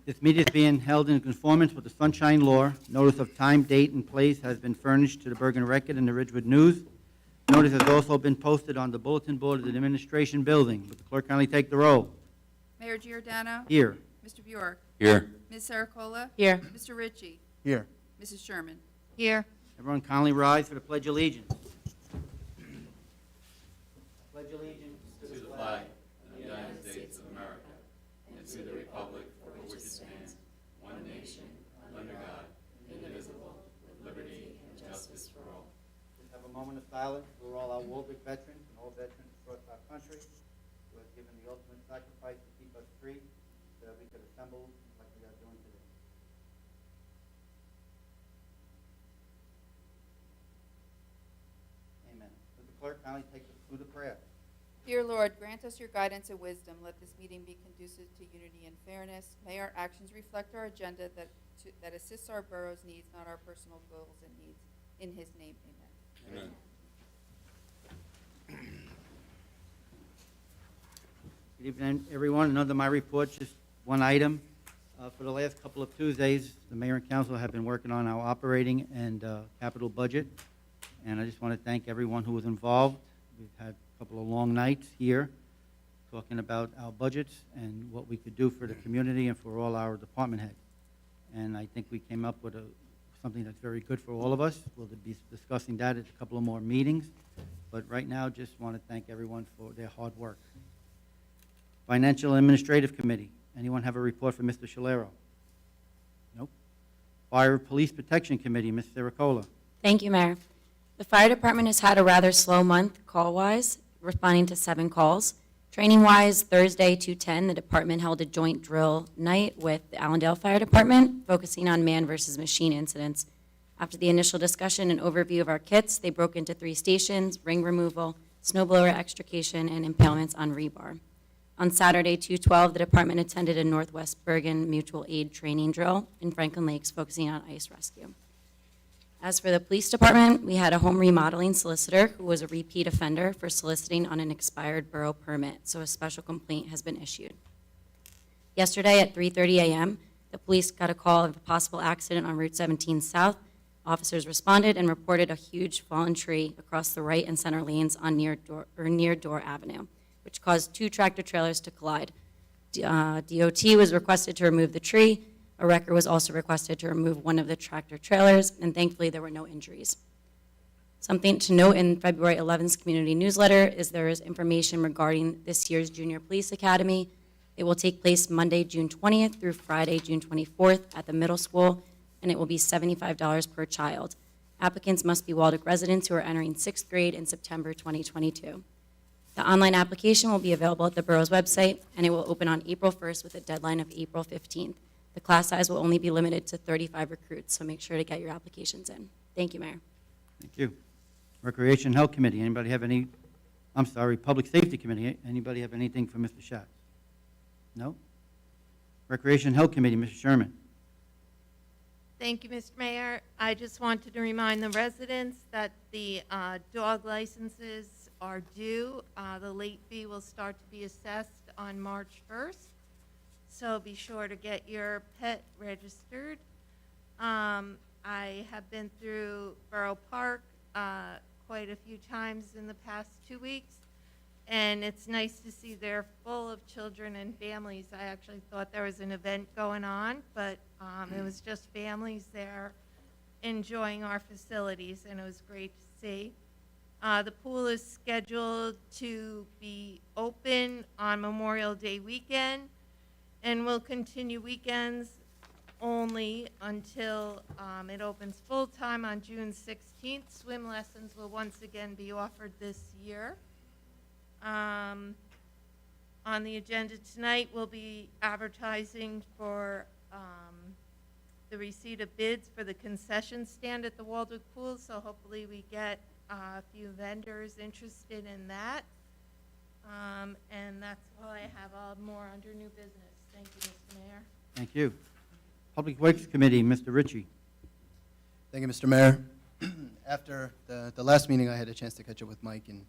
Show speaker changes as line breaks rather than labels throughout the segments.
This meeting is being held in conformance with the Sunshine Law. Notice of time, date, and place has been furnished to the Bergen Record and the Ridgewood News. Notice has also been posted on the bulletin board of the Administration Building. Would the clerk kindly take the roll?
Mayor Giordano.
Here.
Mr. Bjork.
Here.
Ms. Saracola.
Here.
Mr. Ritchie.
Here.
Mrs. Sherman.
Here.
Everyone kindly rise for the Pledge of Allegiance. Pledge allegiance
To the flag of the United States of America and to the republic for which it stands, one nation, under God, indivisible, with liberty and justice for all.
Let's have a moment of silence for all our Warwick veterans and all veterans across our country who have given the ultimate sacrifice to keep us free so that we could assemble like we are doing today. Amen. Would the clerk kindly take us through the prayer?
Dear Lord, grant us your guidance and wisdom. Let this meeting be conducive to unity and fairness. May our actions reflect our agenda that assists our borough's needs, not our personal goals and needs. In his name, amen.
Amen.
Good evening, everyone. Under my report, just one item. For the last couple of Tuesdays, the mayor and council have been working on our operating and capital budget. And I just want to thank everyone who was involved. We've had a couple of long nights here talking about our budgets and what we could do for the community and for all our department heads. And I think we came up with something that's very good for all of us. We'll be discussing that at a couple of more meetings. But right now, just want to thank everyone for their hard work. Financial Administrative Committee. Anyone have a report for Mr. Shalero? Nope. Fire Police Protection Committee, Ms. Saracola.
Thank you, Mayor. The fire department has had a rather slow month call-wise, responding to 7 calls. Training-wise, Thursday, 2/10, the department held a joint drill night with the Allendale Fire Department, focusing on man versus machine incidents. After the initial discussion and overview of our kits, they broke into 3 stations: ring removal, snowblower extrication, and impalements on rebar. On Saturday, 2/12, the department attended a Northwest Bergen mutual aid training drill in Franklin Lakes, focusing on ice rescue. As for the police department, we had a home remodeling solicitor who was a repeat offender for soliciting on an expired borough permit, so a special complaint has been issued. Yesterday at 3:30 a.m., the police got a call of a possible accident on Route 17 South. Officers responded and reported a huge fallen tree across the right and center lanes on near Door Avenue, which caused 2 tractor trailers to collide. DOT was requested to remove the tree. A wrecker was also requested to remove one of the tractor trailers, and thankfully there were no injuries. Something to note in February 11th's community newsletter is there is information regarding this year's Junior Police Academy. It will take place Monday, June 20th through Friday, June 24th at the middle school, and it will be $75 per child. Applicants must be Waldeck residents who are entering 6th grade in September 2022. The online application will be available at the borough's website, and it will open on April 1st with a deadline of April 15th. The class size will only be limited to 35 recruits, so make sure to get your applications in. Thank you, Mayor.
Thank you. Recreation and Health Committee. Anybody have any? I'm sorry, Public Safety Committee. Anybody have anything for Mr. Schatz? No? Recreation and Health Committee, Mr. Sherman.
Thank you, Mr. Mayor. I just wanted to remind the residents that the dog licenses are due. The late fee will start to be assessed on March 1st, so be sure to get your pet registered. I have been through Borough Park quite a few times in the past 2 weeks, and it's nice to see they're full of children and families. I actually thought there was an event going on, but it was just families there enjoying our facilities, and it was great to see. The pool is scheduled to be open on Memorial Day weekend, and will continue weekends only until it opens full-time on June 16th. Swim lessons will once again be offered this year. On the agenda tonight, we'll be advertising for the receipt of bids for the concession stand at the Waldwick Pool, so hopefully we get a few vendors interested in that. And that's all I have. All more under new business. Thank you, Mr. Mayor.
Thank you. Public Works Committee, Mr. Ritchie.
Thank you, Mr. Mayor. After the last meeting, I had a chance to catch up with Mike and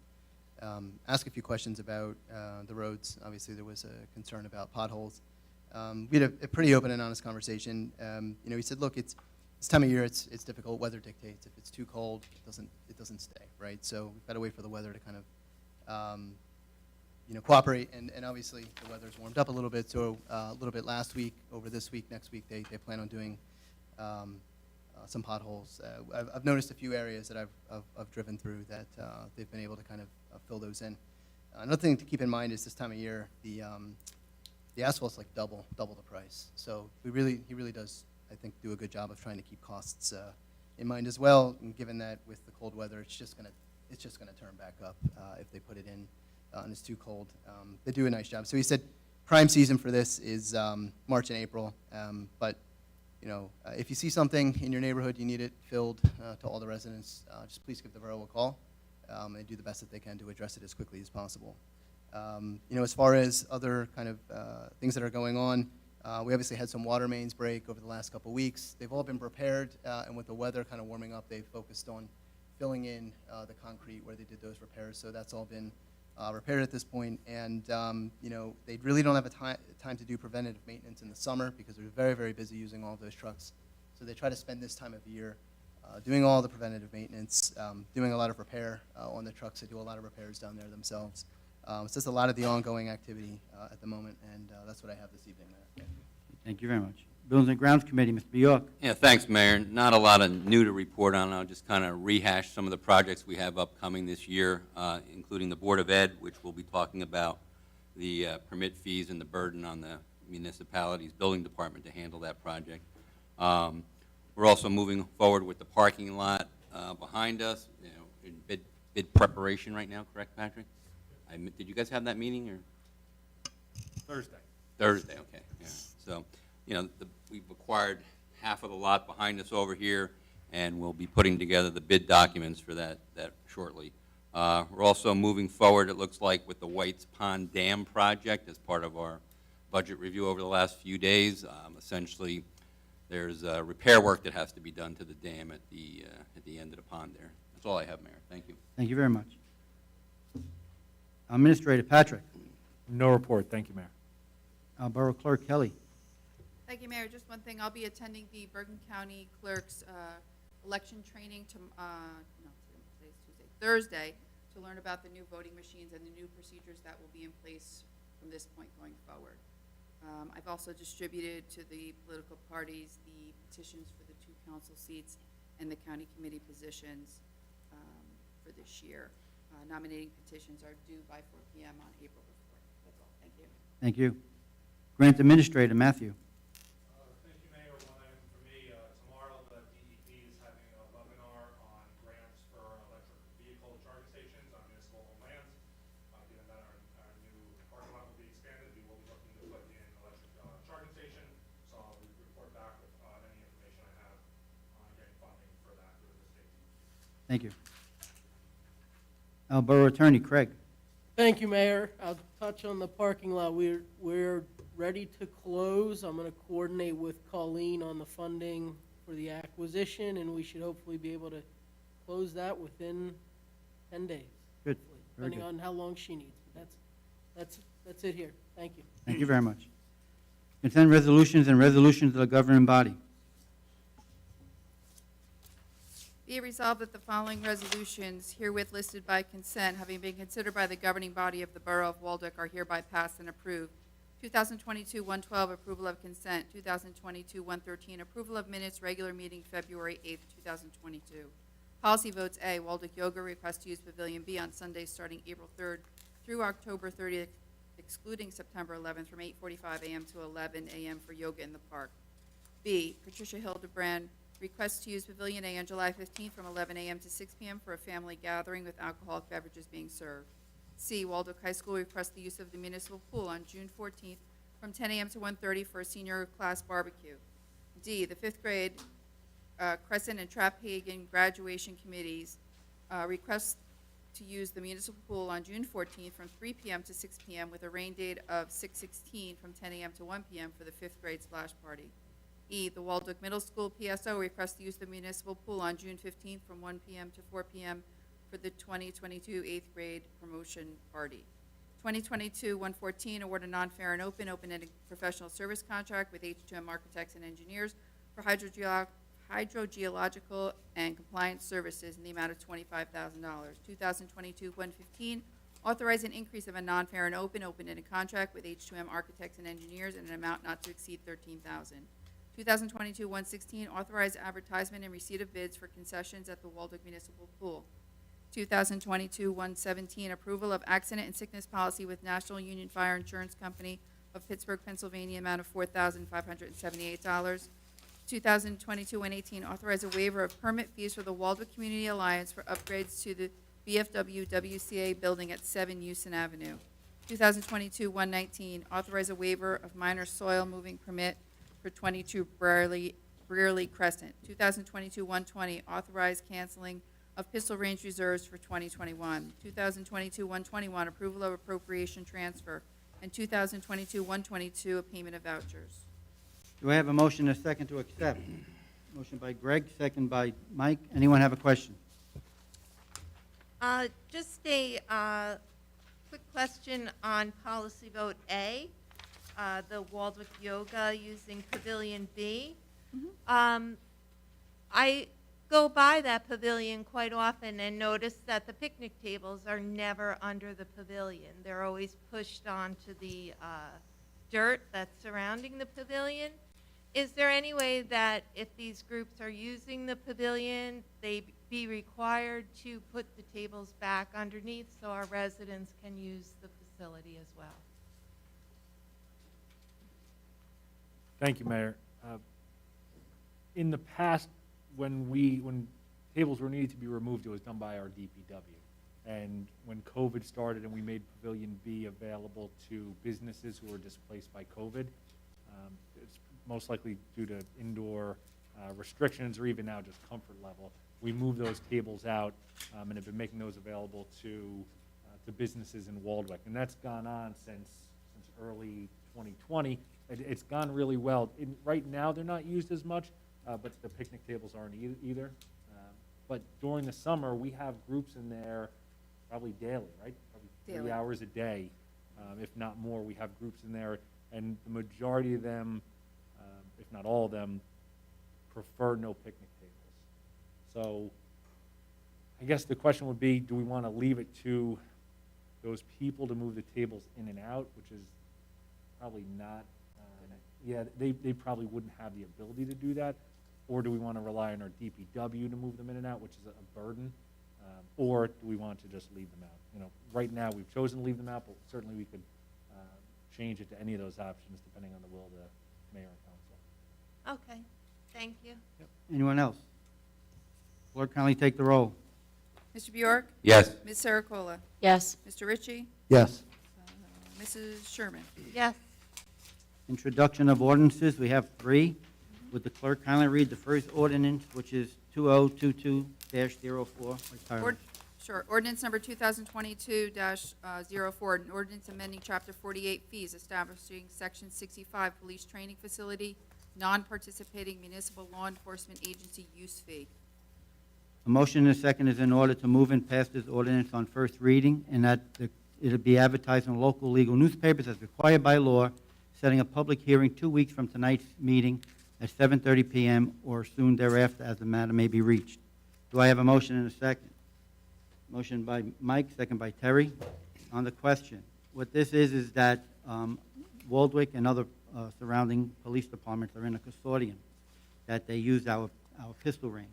ask a few questions about the roads. Obviously, there was a concern about potholes. We had a pretty open and honest conversation. He said, look, it's this time of year, it's difficult. Weather dictates. If it's too cold, it doesn't stay, right? So we've got to wait for the weather to kind of, cooperate. And obviously, the weather's warmed up a little bit. So a little bit last week, over this week, next week, they plan on doing some potholes. I've noticed a few areas that I've driven through that they've been able to kind of fill those in. Another thing to keep in mind is this time of year, the asphalt's like double the price. So he really does, I think, do a good job of trying to keep costs in mind as well. And given that with the cold weather, it's just gonna turn back up if they put it in and it's too cold. They do a nice job. So he said prime season for this is March and April. But if you see something in your neighborhood, you need it filled to all the residents, just please give the borough a call. And do the best that they can to address it as quickly as possible. As far as other kind of things that are going on, we obviously had some water mains break over the last couple of weeks. They've all been repaired, and with the weather kind of warming up, they've focused on filling in the concrete where they did those repairs. So that's all been repaired at this point. And they really don't have a time to do preventative maintenance in the summer because they're very, very busy using all of those trucks. So they try to spend this time of year doing all the preventative maintenance, doing a lot of repair on the trucks. They do a lot of repairs down there themselves. It's just a lot of the ongoing activity at the moment, and that's what I have this evening, Mayor.
Thank you very much. Buildings and Grounds Committee, Mr. Bjork.
Yeah, thanks, Mayor. Not a lot of new to report on. I'll just kind of rehash some of the projects we have upcoming this year, including the Board of Ed, which we'll be talking about the permit fees and the burden on the municipality's building department to handle that project. We're also moving forward with the parking lot behind us, in bid preparation right now, correct, Patrick? Did you guys have that meeting, or? Thursday, okay, yeah. So, we've acquired half of the lot behind us over here, and we'll be putting together the bid documents for that shortly. We're also moving forward, it looks like, with the Whites Pond Dam project as part of our budget review over the last few days. Essentially, there's repair work that has to be done to the dam at the end of the pond there. That's all I have, Mayor. Thank you.
Thank you very much. Administrator Patrick.
No report. Thank you, Mayor.
Borough Clerk Kelly.
Thank you, Mayor. Just one thing, I'll be attending the Bergen County Clerk's election training today's Tuesday, Thursday, to learn about the new voting machines and the new procedures that will be in place from this point going forward. I've also distributed to the political parties the petitions for the 2 council seats and the county committee positions for this year. Nominating petitions are due by 4 p.m. on April the 4th. That's all. Thank you.
Thank you. Grant Administrator Matthew.
Thank you, Mayor. One item for me. Tomorrow, the DEP is having a webinar on grants for electric vehicle charging stations on municipal lands. Given that our new parking lot will be expanded, we will be looking to put in electric charging station. So I'll report back with any information I have on getting funding for that through the state.
Thank you. Borough Attorney Craig.
Thank you, Mayor. I'll touch on the parking lot. We're ready to close. I'm going to coordinate with Colleen on the funding for the acquisition, and we should hopefully be able to close that within 10 days.
Good.
hopefully,
Very
depending
good.
on how long she needs. But that's it here. Thank you.
Thank you very much. Consent resolutions and resolutions of the governing body.
Be it resolved that the following resolutions herewith listed by consent, having been considered by the governing body of the Borough of Waldeck, are hereby passed and approved. 2022-112, approval of consent. 2022-113, approval of minutes, regular meeting February 8th, 2022. Policy votes A, Waldeck Yoga request to use Pavilion B on Sundays starting April 3rd through October 30th, excluding September 11th, from 8:45 a.m. to 11 a.m. for yoga in the park. B, Patricia Hildebrand requests to use Pavilion A on July 15th from 11 a.m. to 6 p.m. for a family gathering with alcoholic beverages being served. C, Waldeck High School requests the use of the municipal pool on June 14th from 10 a.m. to 1:30 for a senior class barbecue. D, the 5th grade Crescent and Trapphagen graduation committees request to use the municipal pool on June 14th from 3 p.m. to 6 p.m. with a rain date of 6/16 from 10 a.m. to 1 p.m. for the 5th grade splash party. E, the Waldeck Middle School PSO requests to use the municipal pool on June 15th from 1 p.m. to 4 p.m. for the 2022 8th grade promotion party. 2022-114, award a non-fair and open-ended professional service contract with H2M Architects and Engineers for hydrogeological and compliance services in the amount of $25,000. 2022-115, authorize an increase of a non-fair and open-ended contract with H2M Architects and Engineers in an amount not to exceed $13,000. 2022-116, authorize advertisement and receipt of bids for concessions at the Waldwick Municipal Pool. 2022-117, approval of accident and sickness policy with National Union Fire Insurance Company of Pittsburgh, Pennsylvania, amount of $4,578. 2022-118, authorize a waiver of permit fees for the Waldwick Community Alliance for upgrades to the VFW WCA building at 7 Houston Avenue. 2022-119, authorize a waiver of minor soil moving permit for 22 Brearley Crescent. 2022-120, authorize canceling of Pistol Range reserves for 2021. 2022-121, approval of appropriation transfer. And 2022-122, a payment of vouchers.
Do I have a motion and a second to accept? Motion by Greg, second by Mike. Anyone have a question?
Just a quick question on policy vote A, the Waldwick Yoga using Pavilion B. I go by that pavilion quite often and notice that the picnic tables are never under the pavilion. They're always pushed onto the dirt that's surrounding the pavilion. Is there any way that if these groups are using the pavilion, they be required to put the tables back underneath so our residents can use the facility as well?
Thank you, Mayor. In the past, when tables were needed to be removed, it was done by our DPW. And when COVID started and we made Pavilion B available to businesses who were displaced by COVID, it's most likely due to indoor restrictions or even now just comfort level. We moved those tables out and have been making those available to businesses in Waldwick. And that's gone on since early 2020. It's gone really well. Right now, they're not used as much, but the picnic tables aren't either. But during the summer, we have groups in there probably daily, right? Probably 3
Daily.
hours a day, if not more. We have groups in there, and the majority of them, if not all of them, prefer no picnic tables. So I guess the question would be, do we want to leave it to those people to move the tables in and out, which is probably not, yeah, they probably wouldn't have the ability to do that, or do we want to rely on our DPW to move them in and out, which is a burden, or do we want to just leave them out? You know, right now, we've chosen to leave them out, but certainly we could change it to any of those options depending on the will of the mayor and council.
Okay, thank you.
Anyone else? Clerk kindly take the roll.
Mr. Bjork?
Yes.
Ms. Sericola?
Yes.
Mr. Ritchie?
Yes.
Mrs. Sherman?
Yes,
Introduction of ordinances, we have 3. Would the clerk kindly read the first ordinance, which is 2022-04? by title?
Sure. Ordinance number 2022-04, an ordinance amending Chapter 48 fees, establishing Section 65 Police Training Facility, non-participating municipal law enforcement agency use fee.
A motion and a second is in order to move and pass this ordinance on first reading, and that it'll be advertised in local legal newspapers as required by law, setting a public hearing 2 weeks from tonight's meeting at 7:30 p.m. or soon thereafter as the matter may be reached. Do I have a motion and a second? Motion by Mike, second by Terry. On the question, what this is that Waldwick and other surrounding police departments are in a consortium, that they use our pistol range.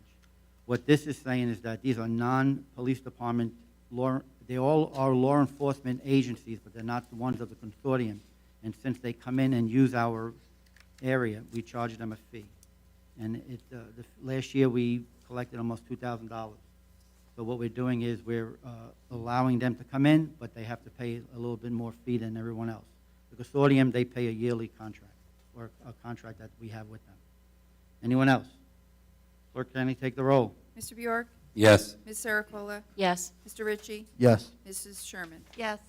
What this is saying is that these are non-police department they all are law enforcement agencies, but they're not the ones of the consortium. And since they come in and use our area, we charge them a fee. And last year, we collected almost $2,000. So what we're doing is we're allowing them to come in, but they have to pay a little bit more fee than everyone else. The consortium, they pay a yearly contract, or a contract that we have with them. Anyone else? Clerk, kindly take the roll.
Mr. Bjork?
Yes.
Ms. Sericola?
Yes.
Mr. Ritchie?
Yes.
Mrs. Sherman?
yes,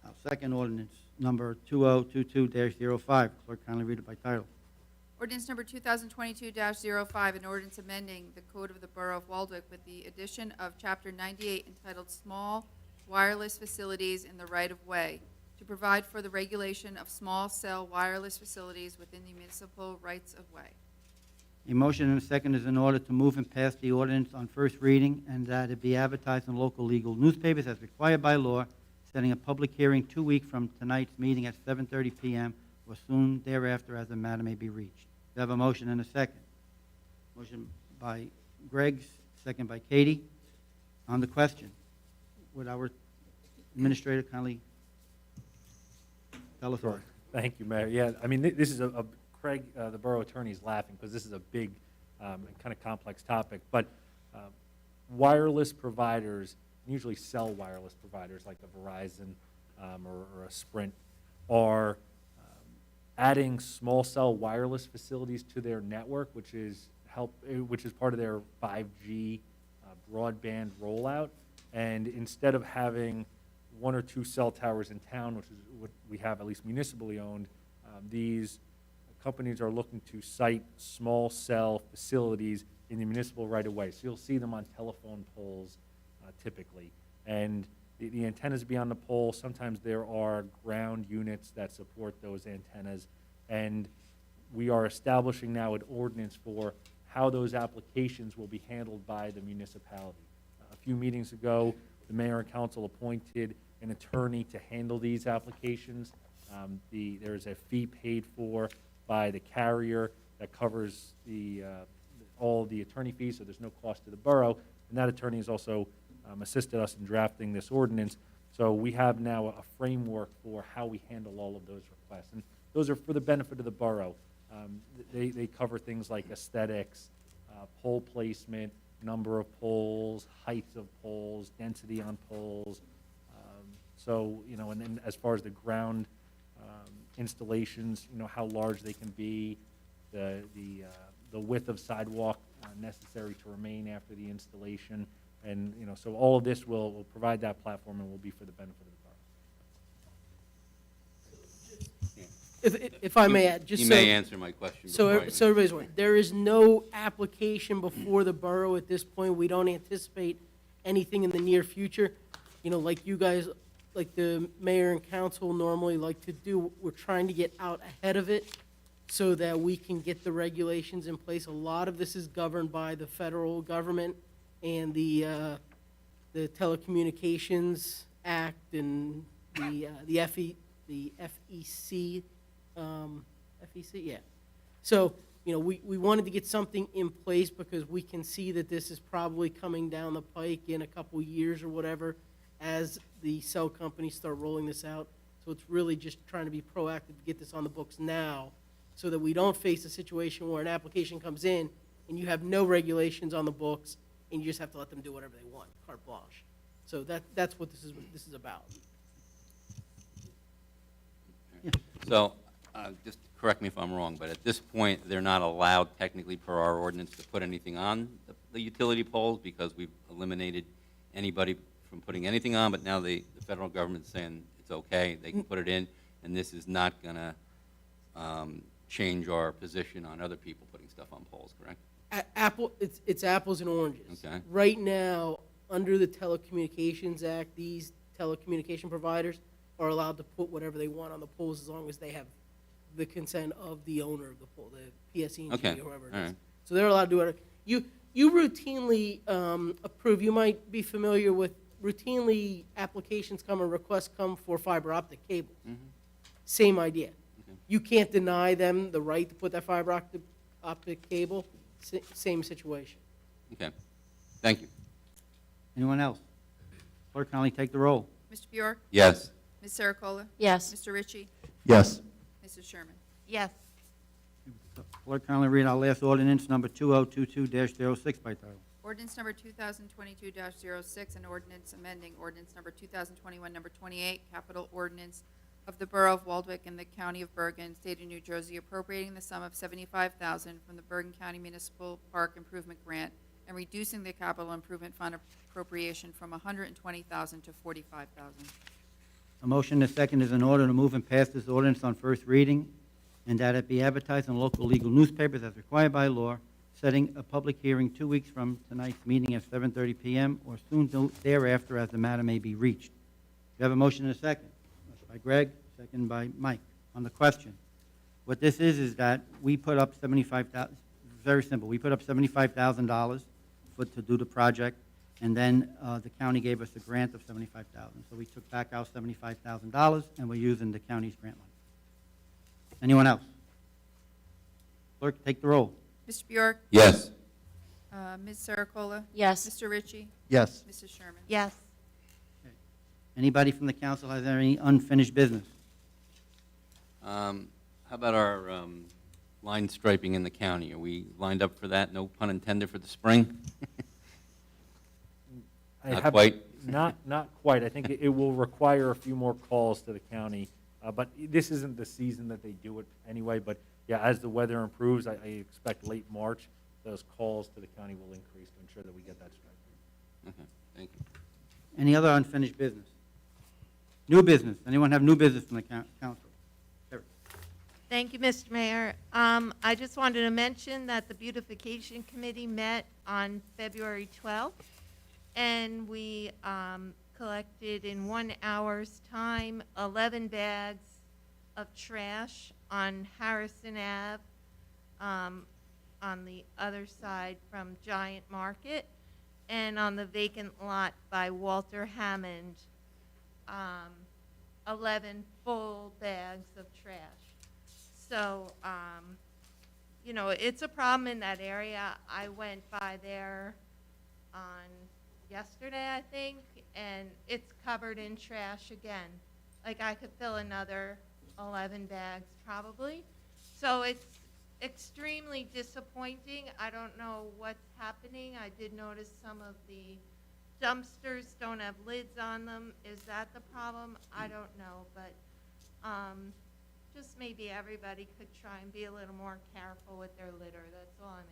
Our second ordinance, number 2022-05. Clerk, kindly read it by title.
Ordinance number 2022-05, an ordinance amending the Code of the Borough of Waldwick with the addition of Chapter 98 entitled Small wireless facilities in the right-of-way, to provide for the regulation of small cell wireless facilities within the municipal rights-of-way.
A motion and a second is in order to move and pass the ordinance on first reading and that it be advertised in local legal newspapers as required by law, setting a public hearing 2 weeks from tonight's meeting at 7:30 PM or soon thereafter as the matter may be reached. Do I have a motion and a second? Motion by Greg, second by Katie. On the question, would our administrator kindly tell us
Sure.
what?
Thank you, Mayor. Yeah, I mean, this is Craig, the borough attorney, is laughing because this is a big and kind of complex topic. But wireless providers, usually cell wireless providers like a Verizon or a Sprint, are adding small cell wireless facilities to their network, which is part of their 5G broadband rollout. And instead of having 1 or 2 cell towers in town, which is what we have at least municipally owned, these companies are looking to site small cell facilities in the municipal right-of-way. So you'll see them on telephone poles typically. And the antennas beyond the pole, sometimes there are ground units that support those antennas. And we are establishing now an ordinance for how those applications will be handled by the municipality. A few meetings ago, the mayor and council appointed an attorney to handle these applications. There's a fee paid for by the carrier that covers all the attorney fees, so there's no cost to the borough. And that attorney has also assisted us in drafting this ordinance. So we have now a framework for how we handle all of those requests. And those are for the benefit of the borough. They cover things like aesthetics, pole placement, number of poles, heights of poles, density on poles. So, and then as far as the ground installations, how large they can be, the width of sidewalk necessary to remain after the installation. And, so all of this will provide that platform and will be for the benefit of the borough.
If I may add, just
You
so.
may answer my question.
So,
before I
so everybody's aware, there is no application before the borough at this point. We don't anticipate anything in the near future. Like you guys, like the mayor and council normally like to do, we're trying to get out ahead of it so that we can get the regulations in place. A lot of this is governed by the federal government and the Telecommunications Act and the FEC, yeah. So, we wanted to get something in place because we can see that this is probably coming down the pike in a couple years or whatever as the cell companies start rolling this out. So it's really just trying to be proactive to get this on the books now so that we don't face a situation where an application comes in and you have no regulations on the books and you just have to let them do whatever they want, carte blanche. So that's what this is about.
So, just correct me if I'm wrong, but at this point, they're not allowed technically per our ordinance to put anything on the utility poles because we've eliminated anybody from putting anything on, but now the federal government's saying it's okay, they can put it in, and this is not gonna change our position on other people putting stuff on poles, correct?
It's apples and oranges.
Okay.
Right now, under the Telecommunications Act, these telecommunication providers are allowed to put whatever they want on the poles as long as they have the consent of the owner of the pole, the PSE&G
Okay,
or whoever it
all
is.
right.
So they're allowed to do whatever. You routinely approve, you might be familiar with, routinely applications come or requests come for fiber optic cables. Same idea.
Okay.
You can't deny them the right to put that fiber optic cable, same situation.
Okay, thank you.
Anyone else? Clerk, kindly take the roll.
Mr. Bjork?
Yes.
Ms. Serocola?
Yes.
Mr. Ritchie?
Yes.
Mrs. Sherman?
Yes.
Clerk, kindly read our last ordinance, number 2022-06 by title.
Ordinance number 2022-06, an ordinance amending ordinance number 2021, number 28, capital ordinance of the Borough of Waldwick and the County of Bergen, State of New Jersey, appropriating the sum of $75,000 from the Bergen County Municipal Park Improvement Grant and reducing the capital improvement fund appropriation from $120,000 to $45,000.
A motion and a second is in order to move and pass this ordinance on first reading, and that it be advertised in local legal newspapers as required by law, setting a public hearing 2 weeks from tonight's meeting at 7:30 PM or soon thereafter as the matter may be reached. You have a motion and a second. Motion by Greg, second by Mike. On the question, what this is that we put up 75,000, very simple, we put up $75,000 to do the project, and then the county gave us a grant of $75,000. So we took back our $75,000, and we're using the county's grant money. Anyone else? Clerk, take the roll.
Mr. Bjork?
Yes.
Ms. Saracola?
Yes.
Mr. Ritchie?
Yes.
Mrs. Sherman?
Yes.
Anybody from the council has any unfinished business?
How about our line striping in the county? Are we lined up for that? No pun intended for the spring?
I
Not
have-
quite?
Not quite. I think it will require a few more calls to the county, but this isn't the season that they do it anyway. But yeah, as the weather improves, I expect late March, those calls to the county will increase to ensure that we get that striping.
Okay, thank you.
Any other unfinished business? New business? Anyone have new business from the council? Terry.
Thank you, Mr. Mayor. I just wanted to mention that the Beautification Committee met on February 12th, and we collected in 1 hour's time 11 bags of trash on Harrison Ave, on the other side from Giant Market, and on the vacant lot by Walter Hammond, 11 full bags of trash. So, you know, it's a problem in that area. I went by there on yesterday, I think, and it's covered in trash again. Like, I could fill another 11 bags probably. So it's extremely disappointing. I don't know what's happening. I did notice some of the dumpsters don't have lids on them. Is that the problem? I don't know, but just maybe everybody could try and be a little more careful with their litter. That's all I'm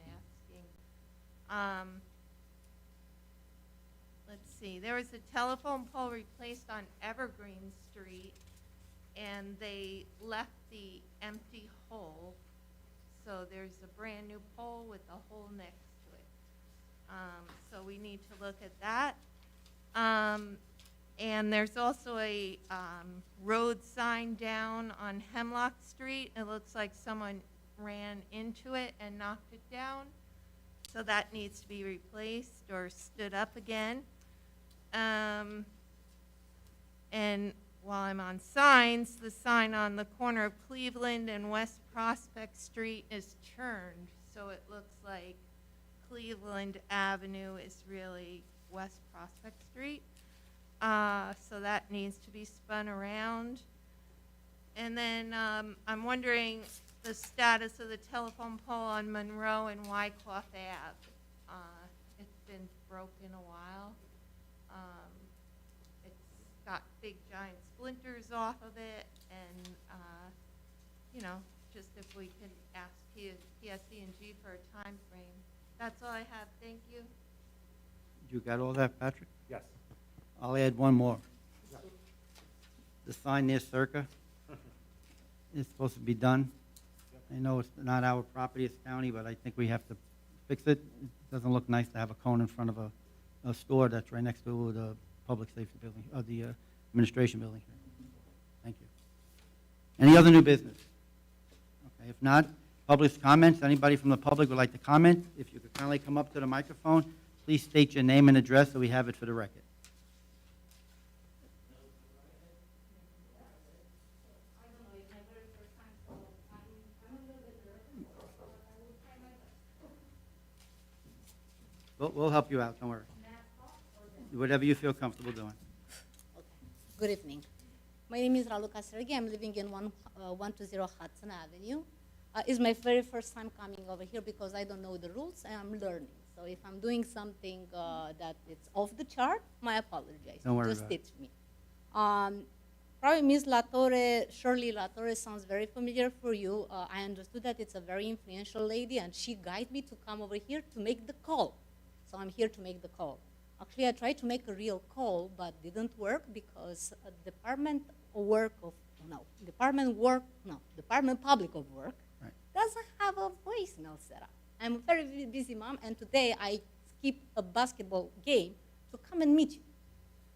asking. Let's see, there was a telephone pole replaced on Evergreen Street, and they left the empty hole. So there's a brand-new pole with a hole next to it. So we need to look at that. And there's also a road sign down on Hemlock Street. It looks like someone ran into it and knocked it down. So that needs to be replaced or stood up again. And while I'm on signs, the sign on the corner of Cleveland and West Prospect Street is turned. So it looks like Cleveland Avenue is really West Prospect Street. So that needs to be spun around. And then I'm wondering the status of the telephone pole on Monroe and Wyckoff Ave. It's been broken a while. It's got big giant splinters off of it, and you know, just if we can ask PSE&G for a time frame. That's all I have. Thank you.
You got all that, Patrick?
Yes.
I'll add one more. The sign near Circa is supposed to be done. I know it's not our property, it's county, but I think we have to fix it. It doesn't look nice to have a cone in front of a store that's right next to the public safety building, or the administration building. Thank you. Any other new business? Okay, if not, public comments. Anybody from the public would like to comment? If you could kindly come up to the microphone, please state your name and address so we have it for the record. We'll help you out, don't worry. Whatever you feel comfortable doing.
Good evening. My name is Raluca Sergei. I'm living in 120 Hudson Avenue. It's my very first time coming over here because I don't know the rules and I'm learning. So if I'm doing something that it's off the chart, my apologies.
Don't worry
Just
about it.
teach me. Probably Ms. Latorre, Shirley Latorre sounds very familiar for you. I understood that it's a very influential lady and she guided me to come over here to make the call. So I'm here to make the call. Actually, I tried to make a real call, but didn't work because Department Public of Work
Right.
doesn't have a voicemail set up. I'm a very busy mom, and today I skip a basketball game to come and meet you.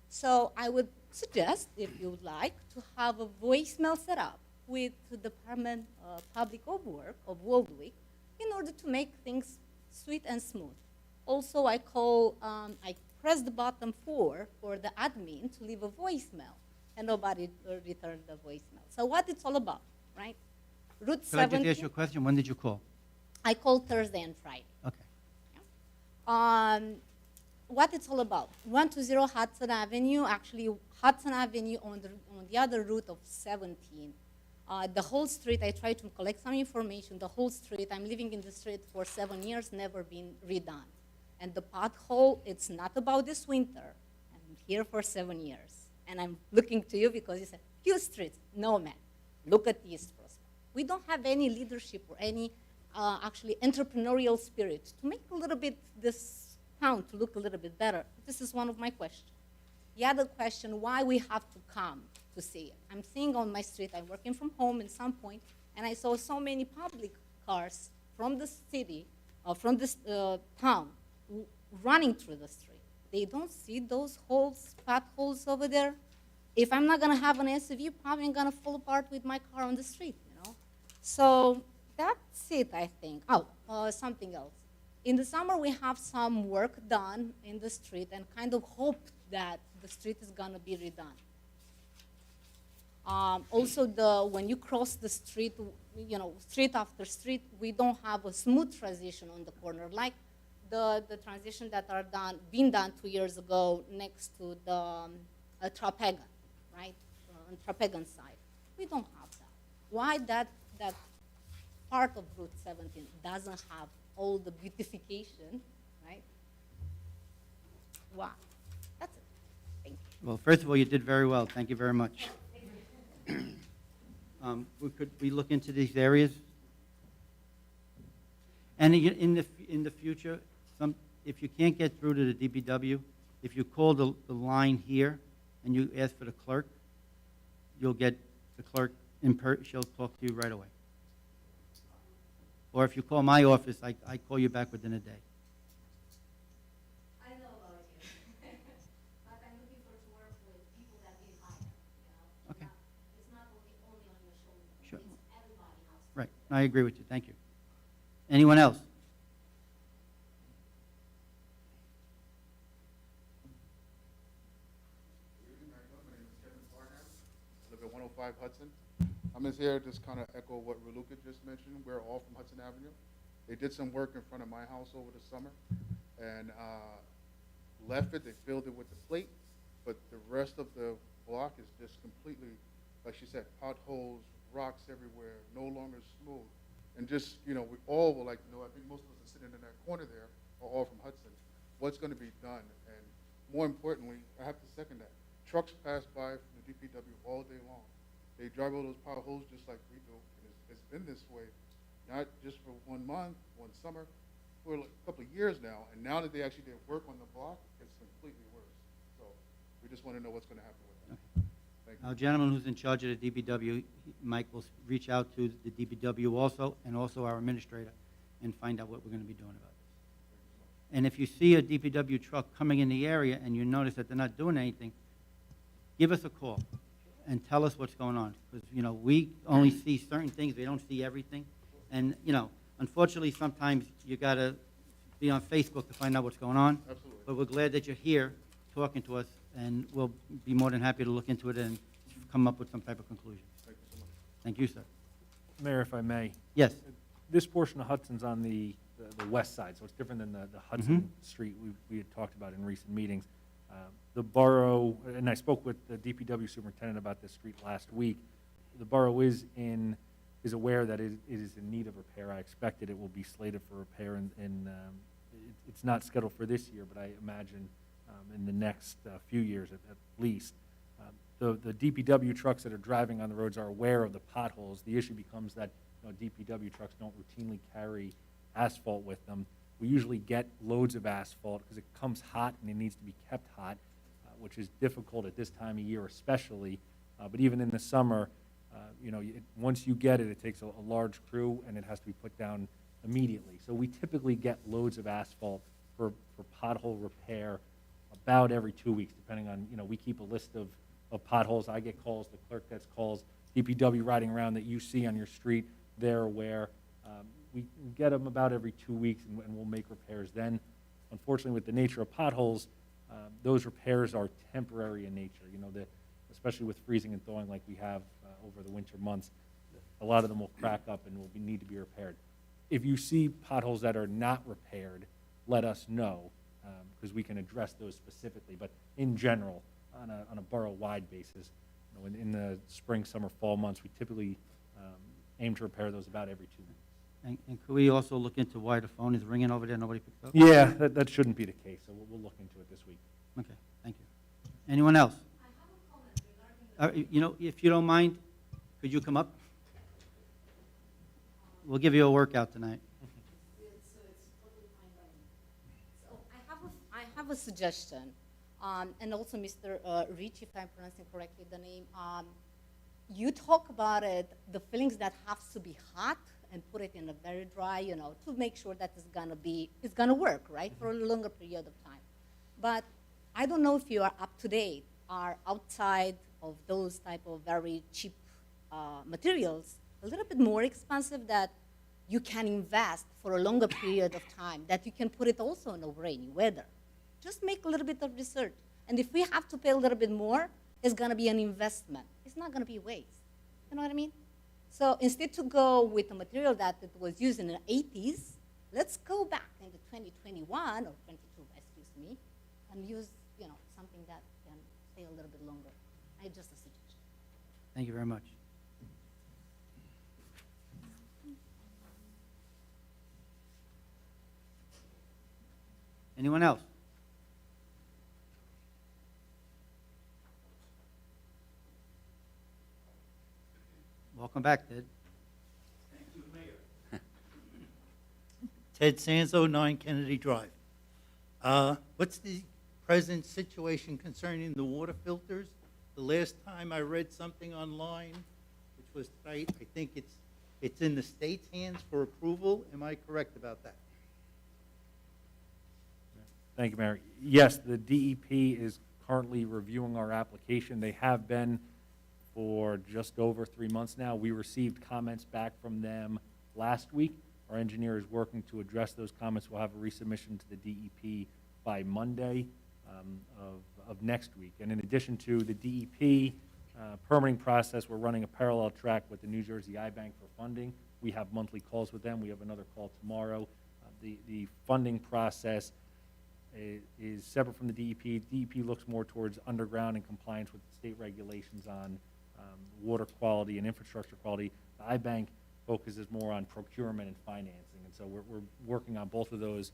So I would suggest, if you would like, to have a voicemail set up with the Department of Public Work of Waldwick in order to make things sweet and smooth. Also, I press the button for the admin to leave a voicemail, and nobody returned the voicemail. So what it's all about, right? Route
Could I just
17.
ask you a question? When did you call?
I called Thursday and Friday.
Okay.
What it's all about. 120 Hudson Avenue, actually Hudson Avenue on the other route of 17. The whole street, I tried to collect some information. The whole street, I'm living in the street for 7 years, never been redone. And the pothole, it's not about this winter. I'm here for 7 years. And I'm looking to you because you said, few streets. No, man. Look at East Prospect. We don't have any leadership or any actually entrepreneurial spirit to make a little bit this town to look a little bit better. This is one of my questions. The other question, why we have to come to see it. I'm seeing on my street, I'm working from home at some point, and I saw so many public cars from the city, from this town, running through the street. They don't see those holes, potholes over there. If I'm not gonna have an SUV, probably gonna fall apart with my car on the street, you know? So that's it, I think. Something else. In the summer, we have some work done in the street and kind of hope that the street is gonna be redone. Also, when you cross the street, you know, street after street, we don't have a smooth transition on the corner, like the transition that been done 2 years ago next to the Trapegan, right, on Trapegan side. We don't have that. Why that part of Route 17 doesn't have all the beautification, right? Why? That's it. Thank you.
Well, first of all, you did very well. Thank you very much. Could we look into these areas? And in the future, if you can't get through to the DPW, if you call the line here and you ask for the clerk, you'll get the clerk she'll talk to you right away. Or if you call my office, I call you back within a day.
I know about you. But I'm looking for to work with people that need hire, you know?
Okay.
It's not only on your shoulder.
Sure.
It's everybody has to.
Right, I agree with you, thank you. Anyone else?
Live at 105 Hudson. I'm just here to just kind of echo what Raluca just mentioned. We're all from Hudson Avenue. They did some work in front of my house over the summer and left it. They filled it with the plate, but the rest of the block is just completely, like she said, potholes, rocks everywhere, no longer smooth. And just, you know, we all were like, I think most of us are sitting in that corner there are all from Hudson. What's going to be done? And more importantly, I have to second that. Trucks pass by from the DPW all day long. They drive all those potholes just like we do. And it's been this way, not just for 1 month, 1 summer, for like a couple of years now. And now that they actually did work on the block, it's completely worse. So we just want to know what's going to happen with that. Thank you.
Our gentleman who's in charge of the DPW, Mike, will reach out to the DPW also, and also our administrator, and find out what we're going to be doing about this. And if you see a DPW truck coming in the area and you notice that they're not doing anything, give us a call and tell us what's going on. Because, we only see certain things, we don't see everything. And, unfortunately, sometimes you got to be on Facebook to find out what's going on.
Absolutely.
But we're glad that you're here talking to us, and we'll be more than happy to look into it and come up with some type of conclusion.
Thank you so much.
Thank you, sir.
Mayor, if I may,
Yes.
this portion of Hudson's on the west side, so it's different than the Hudson Street we had talked about in recent meetings. The borough, and I spoke with the DPW superintendent about this street last week, the borough is aware that it is in need of repair. I expected it will be slated for repair, and it's not scheduled for this year, but I imagine in the next few years at least. The DPW trucks that are driving on the roads are aware of the potholes. The issue becomes that DPW trucks don't routinely carry asphalt with them. We usually get loads of asphalt because it comes hot and it needs to be kept hot, which is difficult at this time of year especially. But even in the summer, once you get it, it takes a large crew and it has to be put down immediately. So we typically get loads of asphalt for pothole repair about every 2 weeks, depending on, we keep a list of potholes. I get calls, the clerk gets calls, DPW riding around that you see on your street, they're aware. We get them about every 2 weeks, and we'll make repairs then. Unfortunately, with the nature of potholes, those repairs are temporary in nature, especially with freezing and thawing like we have over the winter months. A lot of them will crack up and will need to be repaired. If you see potholes that are not repaired, let us know, because we can address those specifically. But in general, on a borough-wide basis, in the spring, summer, fall months, we typically aim to repair those about every 2 weeks.
And could we also look into why the phone is ringing over there, nobody picks up?
Yeah, that shouldn't be the case, so we'll look into it this week.
Okay, thank you. Anyone else? If you don't mind, could you come up? We'll give you a workout tonight.
So I have a suggestion, and also Mr. Rich, if I'm pronouncing correctly the name. You talk about it, the fillings that have to be hot and put it in a very dry, to make sure that it's gonna work, right, for a longer period of time. But I don't know if you are up to date, are outside of those type of very cheap materials, a little bit more expensive that you can invest for a longer period of time, that you can put it also in a rainy weather. Just make a little bit of research. And if we have to pay a little bit more, it's gonna be an investment. It's not gonna be waste. You know what I mean? So instead to go with a material that it was used in the 80s, let's go back into 2021 or 22, excuse me, and use, something that can stay a little bit longer. Just a suggestion.
Thank you very much. Anyone else? Welcome back, Ted.
Thank you, Mayor. Ted Sanzo, 9 Kennedy Drive. What's the present situation concerning the water filters? The last time I read something online, which was tight, I think it's in the state's hands for approval. Am I correct about that?
Thank you, Mayor. Yes, the DEP is currently reviewing our application. They have been for just over 3 months now. We received comments back from them last week. Our engineer is working to address those comments. We'll have a resubmission to the DEP by Monday of next week. And in addition to the DEP permitting process, we're running a parallel track with the New Jersey iBank for funding. We have monthly calls with them. We have another call tomorrow. The funding process is separate from the DEP. DEP looks more towards underground and compliance with state regulations on water quality and infrastructure quality. The iBank focuses more on procurement and financing, and so we're working on both of those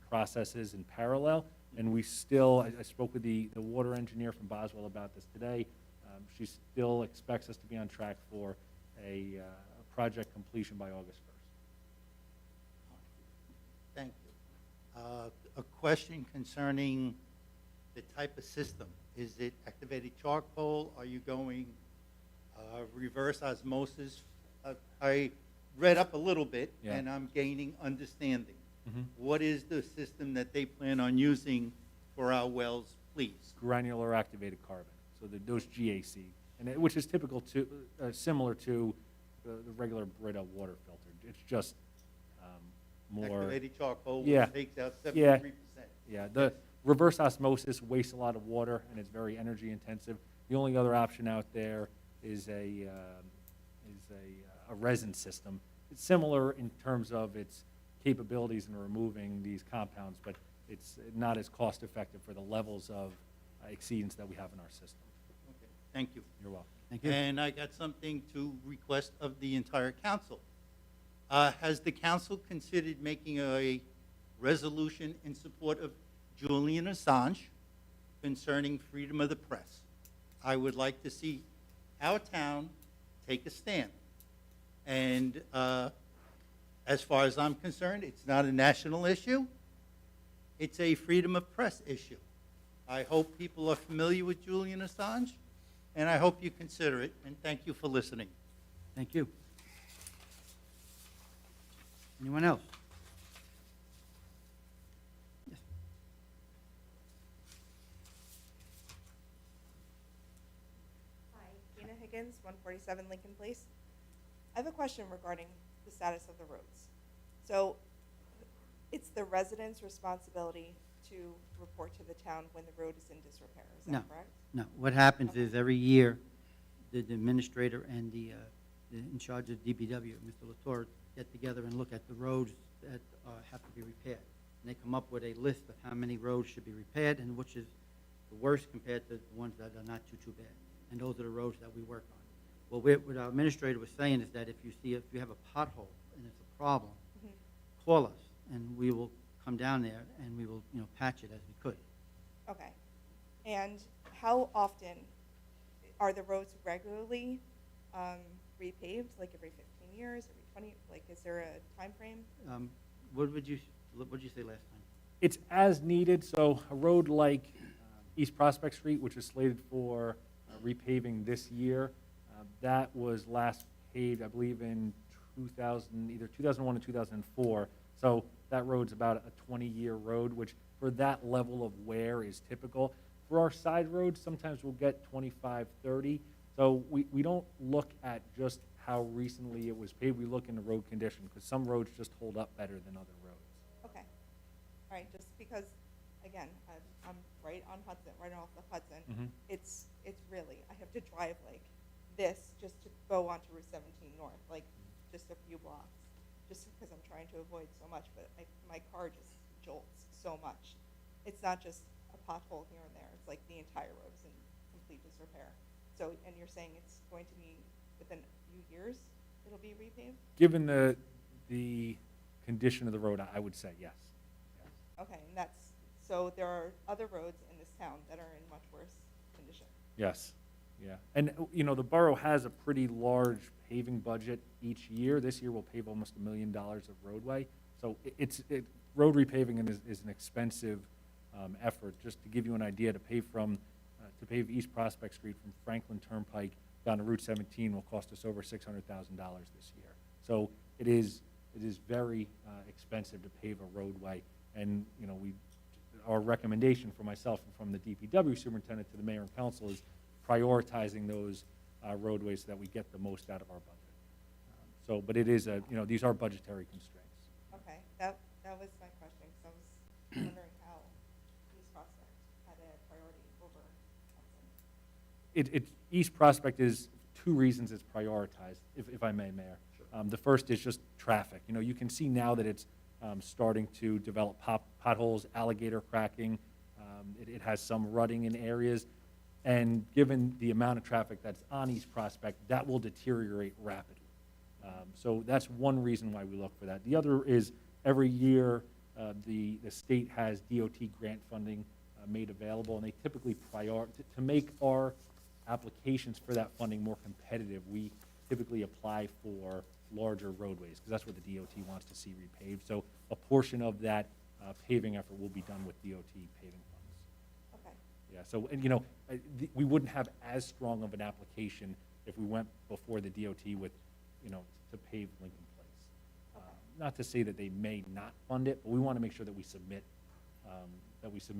processes in parallel. And we still, I spoke with the water engineer from Boswell about this today. She still expects us to be on track for a project completion by August 1st.
Thank you. A question concerning the type of system. Is it activated charcoal? Are you going reverse osmosis? I read up a little bit,
Yeah.
and I'm gaining understanding.
Mhm.
What is the system that they plan on using for our wells, please?
Granular activated carbon, so those GAC, which is typical to, similar to the regular Brita water filter. It's just more.
Activated charcoal,
Yeah.
which takes out
Yeah.
73%.
Yeah, the reverse osmosis wastes a lot of water, and it's very energy intensive. The only other option out there is a resin system. It's similar in terms of its capabilities in removing these compounds, but it's not as cost effective for the levels of exceedance that we have in our system.
Okay, thank you.
You're welcome.
Thank you.
And I got something to request of the entire council. Has the council considered making a resolution in support of Julian Assange concerning freedom of the press? I would like to see our town take a stand. And as far as I'm concerned, it's not a national issue. It's a freedom of press issue. I hope people are familiar with Julian Assange, and I hope you consider it, and thank you for listening.
Thank you. Anyone else? Yes.
Hi, Gina Higgins, 147 Lincoln Place. I have a question regarding the status of the roads. So it's the residents' responsibility to report to the town when the road is in disrepair, is
No.
that correct?
No, what happens is every year, the administrator and the in charge of DPW, Mr. Latour, get together and look at the roads that have to be repaired. And they come up with a list of how many roads should be repaired and which is the worst compared to the ones that are not too bad. And those are the roads that we work on. Well, what our administrator was saying is that if you have a pothole and it's a problem,
Mhm.
call us and we will come down there and we will, patch it as we could.
Okay. And how often are the roads regularly repaved, like every 15 years, every 20? Like, is there a time frame?
What would you say last time?
It's as needed, so a road like East Prospect Street, which is slated for repaving this year, that was last paved, I believe, in either 2001 or 2004. So that road's about a 20-year road, which for that level of wear is typical. For our side roads, sometimes we'll get 25, 30. So we don't look at just how recently it was paved. We look into road condition, because some roads just hold up better than other roads.
Okay. All right, just because, again, I'm right on Hudson, right off the Hudson.
Mhm.
It's really, I have to drive like this just to go onto Route 17 North, like just a few blocks, just because I'm trying to avoid so much, but my car just jolts so much. It's not just a pothole here and there, it's like the entire road is in complete disrepair. So, and you're saying it's going to be within a few years it'll be repaved?
Given the condition of the road, I would say yes. Yes.
Okay, and so there are other roads in this town that are in much worse condition.
Yes, yeah. And, the borough has a pretty large paving budget each year. This year, we'll pave almost $1 million of roadway. So road repaving is an expensive effort. Just to give you an idea, to pave East Prospect Street from Franklin Turnpike down to Route 17 will cost us over $600,000 this year. So it is very expensive to pave a roadway. And, our recommendation for myself and from the DPW superintendent to the mayor and council is prioritizing those roadways so that we get the most out of our budget. But it is these are budgetary constraints.
Okay, that was my question, because I was wondering how East Prospect had a priority over Hudson.
East Prospect is two reasons it's prioritized, if I may, Mayor. The first is just traffic. You can see now that it's starting to develop potholes, alligator cracking. It has some rutting in areas. And given the amount of traffic that's on East Prospect, that will deteriorate rapidly. So that's one reason why we look for that. The other is every year the state has DOT grant funding made available, and they typically to make our applications for that funding more competitive, we typically apply for larger roadways, because that's what the DOT wants to see repaved. So a portion of that paving effort will be done with DOT paving funds.
Okay,
Yeah, so, and we wouldn't have as strong of an application if we went before the DOT with, to pave Lincoln Place. Not to say that they may not fund it, but we want to make sure that we submit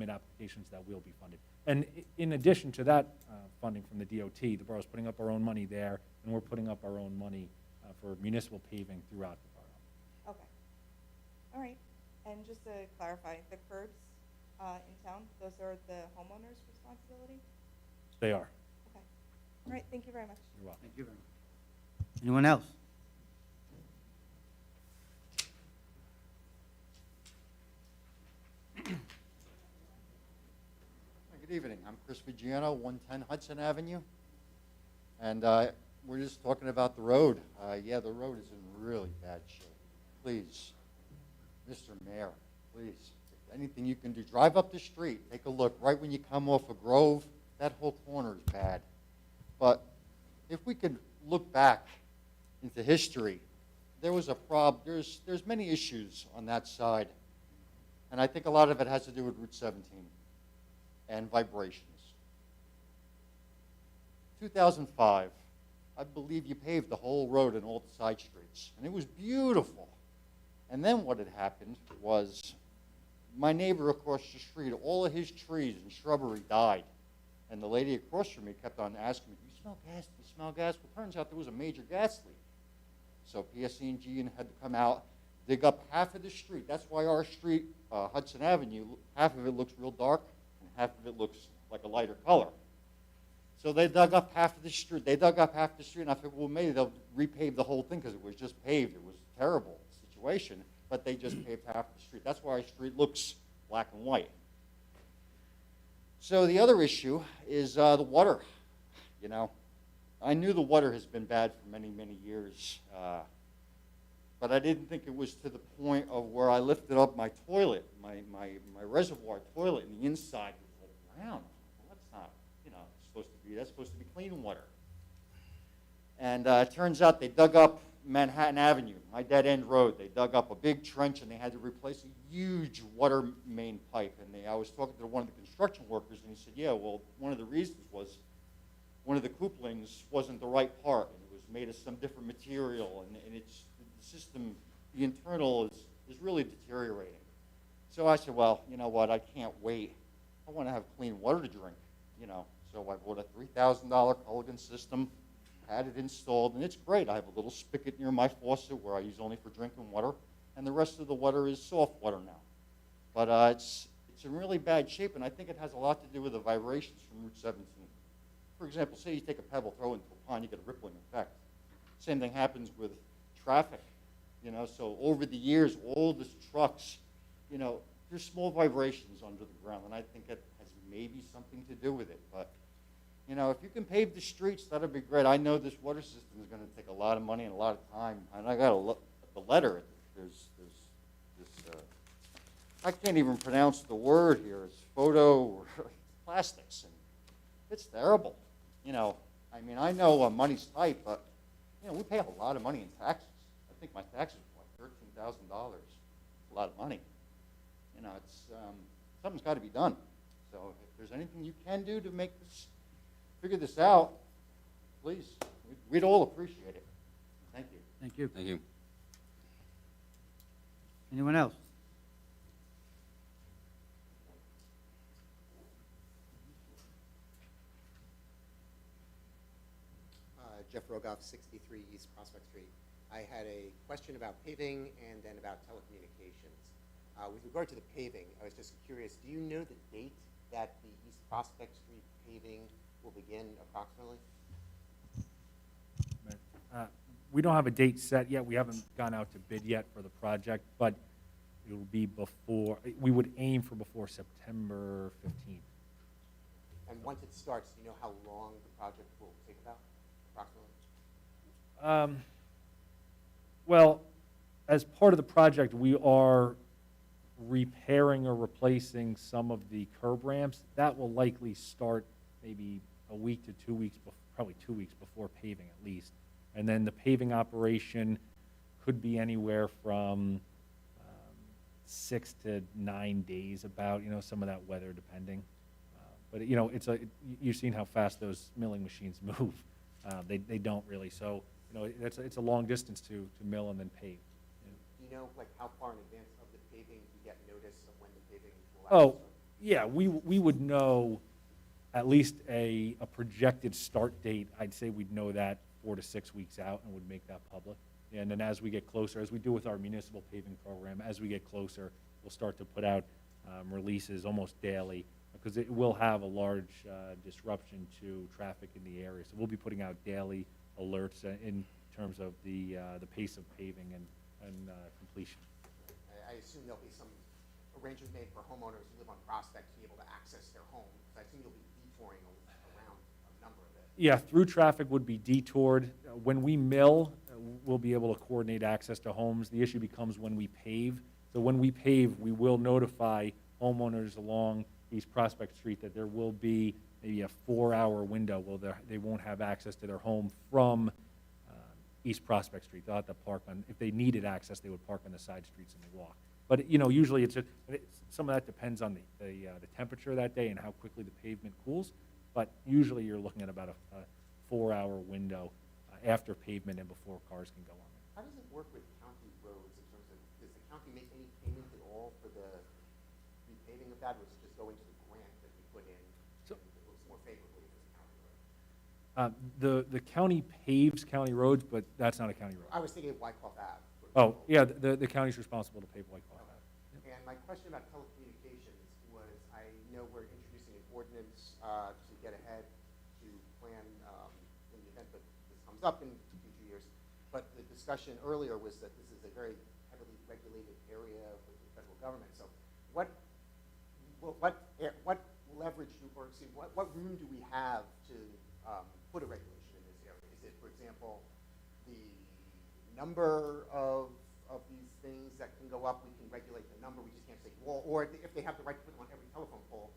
applications that will be funded. And in addition to that funding from the DOT, the borough's putting up our own money there, and we're putting up our own money for municipal paving throughout the borough.
okay. All right, and just to clarify, the curbs in town, those are the homeowner's responsibility?
They are.
Okay, all right, thank you very much.
You're welcome.
Thank you very much. Anyone else?
Good evening. I'm Chris Vigiano, 110 Hudson Avenue. And we're just talking about the road. Yeah, the road is in really bad shape. Please, Mr. Mayor, please, if anything you can do, drive up the street, take a look. Right when you come off of Grove, that whole corner is bad. But if we could look back into history, there was a problem. There's many issues on that side. And I think a lot of it has to do with Route 17 and vibrations. 2005, I believe you paved the whole road and all the side streets, and it was beautiful. And then what had happened was my neighbor across the street, all of his trees and shrubbery died. And the lady across from me kept on asking me, do you smell gas? Do you smell gas? Well, turns out there was a major gas leak. So PSE&G had to come out, dig up half of the street. That's why our street, Hudson Avenue, half of it looks real dark and half of it looks like a lighter color. So they dug up half of the street. They dug up half the street, and I figured, well, maybe they'll repave the whole thing because it was just paved. It was a terrible situation, but they just paved half the street. That's why our street looks black and white. So the other issue is the water. You know, I knew the water has been bad for many, many years, but I didn't think it was to the point of where I lifted up my toilet, my reservoir toilet, and the inside was all brown. Well, that's not, you know, supposed to be. That's supposed to be clean water. And it turns out they dug up Manhattan Avenue, my dead-end road. They dug up a big trench, and they had to replace a huge water main pipe. And I was talking to one of the construction workers, and he said, yeah, well, one of the reasons was one of the couplings wasn't the right part, and it was made of some different material, and it's, the system, the internal is really deteriorating. So I said, well, you know what, I can't wait. I want to have clean water to drink, you know. So I bought a $3,000 Culligan system, had it installed, and it's great. I have a little spigot near my faucet where I use only for drinking water, and the rest of the water is soft water now. But it's in really bad shape, and I think it has a lot to do with the vibrations from Route 17. For example, say you take a pebble, throw it into a pond, you get a rippling effect. Same thing happens with traffic, you know. So over the years, all these trucks, you know, there's small vibrations under the ground, and I think it has maybe something to do with it. But you know, if you can pave the streets, that'd be great. I know this water system is going to take a lot of money and a lot of time. And I got the letter. There's this. I can't even pronounce the word here. It's plastics, and it's terrible. You know, I mean, I know money's tight, but you know, we pay a lot of money in taxes. I think my taxes are like $13,000. A lot of money. You know, it's something's got to be done. So if there's anything you can do to make this, figure this out, please. We'd all appreciate it. Thank you.
Thank you.
Thank you.
Anyone else?
Jeff Rogoff, 63 East Prospect Street. I had a question about paving and then about telecommunications. With regard to the paving, I was just curious, do you know the date that the East Prospect Street paving will begin approximately?
We don't have a date set yet. We haven't gone out to bid yet for the project, but it will be before, we would aim for before September 15th.
And once it starts, do you know how long the project will take about, approximately?
Well, as part of the project, we are repairing or replacing some of the curb ramps. That will likely start maybe a week to 2 weeks, probably 2 weeks before paving at least. And then the paving operation could be anywhere from 6 to 9 days about, you know, some of that weather depending. But, you know, you've seen how fast those milling machines move. They don't really. So, you know, it's a long distance to mill and then pave.
Do you know, like, how far in advance of the paving you get notice of when the paving will actually start?
Yeah, we would know at least a projected start date. I'd say we'd know that 4 to 6 weeks out and would make that public. And then as we get closer, as we do with our municipal paving program, as we get closer, we'll start to put out releases almost daily, because it will have a large disruption to traffic in the area. So we'll be putting out daily alerts in terms of the pace of paving and completion.
I assume there'll be some arrangement made for homeowners who live on Prospect to be able to access their home. I assume you'll be detouring around a number of it.
Yeah, through traffic would be detoured. When we mill, we'll be able to coordinate access to homes. The issue becomes when we pave. So when we pave, we will notify homeowners along East Prospect Street that there will be maybe a 4-hour window where they won't have access to their home from East Prospect Street. They'll have to park on, if they needed access, they would park on the side streets and they walk. But, you know, usually some of that depends on the temperature that day and how quickly the pavement cools. But usually you're looking at about a 4-hour window after pavement and before cars can go on.
How does it work with county roads in terms of, does the county make any payment at all for the repaving of that, or was it just go into the grant that we put in?
So-
and it looks more favorably for the county road?
The county paves county roads, but that's not a county road.
I was thinking of Wyckoff Ave. for
Oh,
example.
yeah, the county's responsible to pave White Cloud.
And my question about telecommunications was, I know we're introducing an ordinance to get ahead to plan in the event that this comes up in future years. But the discussion earlier was that this is a very heavily regulated area with the federal government. So what leverage or excuse me, what room do we have to put a regulation in this area? Is it, for example, the number of these things that can go up, we can regulate the number, we just can't say, well, or if they have the right to put them on every telephone pole,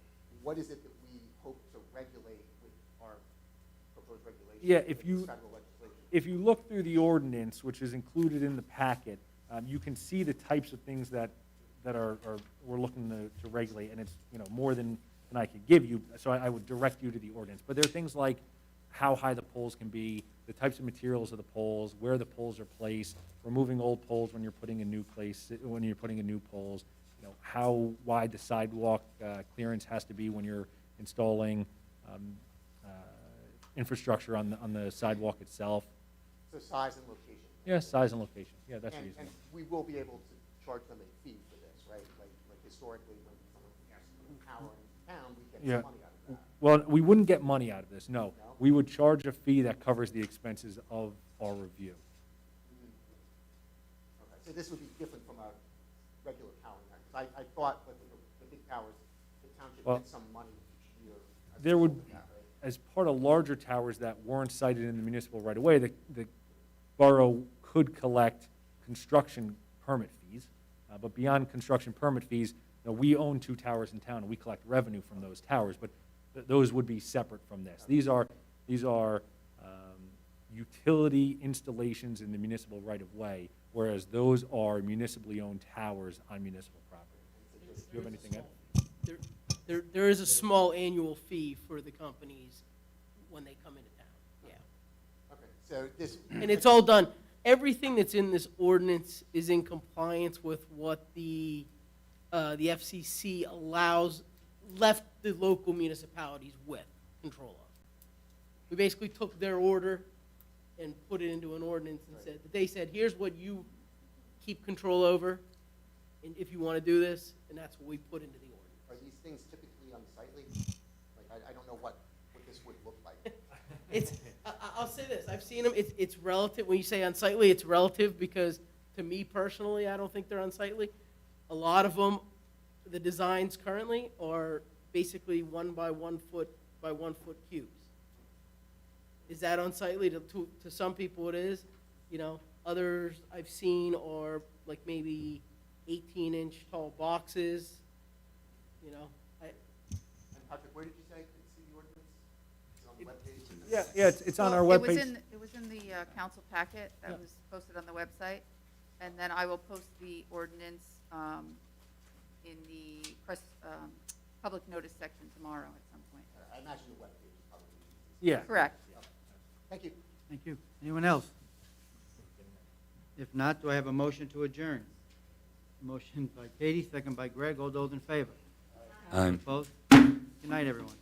what is it that we hope to regulate with our proposed regulations?
Yeah,
with this federal legislation?
if you look through the ordinance, which is included in the packet, you can see the types of things that we're looking to regulate, and it's, more than I could give you, so I would direct you to the ordinance. But there are things like how high the poles can be, the types of materials of the poles, where the poles are placed, removing old poles when you're putting in new poles, how wide the sidewalk clearance has to be when you're installing infrastructure on the sidewalk itself.
So size and location.
Yeah, size and location. Yeah, that's
And
reasonable.
we will be able to charge them a fee for this, right? Like historically, when someone has a power in town, we get
Yeah.
some money out of that.
Well, we wouldn't get money out of this, no.
No?
We would charge a fee that covers the expenses of our review.
Okay, so this would be different from a regular power line, 'cause I thought that the big powers, the township
Well,
gets some money each year. as a
There
result
would,
of that, right?
as part of larger towers that weren't cited in the municipal right-of-way, the borough could collect construction permit fees. But beyond construction permit fees, we own 2 towers in town, and we collect revenue from those towers, but those would be separate from this. These are utility installations in the municipal right-of-way, whereas those are municipally owned towers on municipal property. Do you have anything else?
There is a small annual fee for the companies when they come into town, yeah.
Okay, so this.
And it's all done, everything that's in this ordinance is in compliance with what the FCC left the local municipalities with control of. We basically took their order and put it into an ordinance and said, they said, here's what you keep control over, and if you want to do this, and that's what we put into the ordinance.
Are these things typically unsightly? Like, I don't know what this would look like.
I'll say this, I've seen them, it's relative, when you say unsightly, it's relative, because to me personally, I don't think they're unsightly. A lot of them, the designs currently are basically 1 by 1 foot by 1 foot cubes. Is that unsightly? To some people it is, others I've seen are like maybe 18-inch tall boxes,
And Patrick, where did you say you could see the ordinance? Is it on the webpage?
Yeah, it's on our
Well,
webpage.
It was in the council packet that was posted on the website, and then I will post the ordinance in the press, public notice section tomorrow at some point.
I imagine the webpage is probably.
Yeah.
Correct.
Thank you.
Thank you. Anyone else? If not, do I have a motion to adjourn? Motion by Katie, second by Greg. All those in favor?
Aye.
Opposed? Good night, everyone.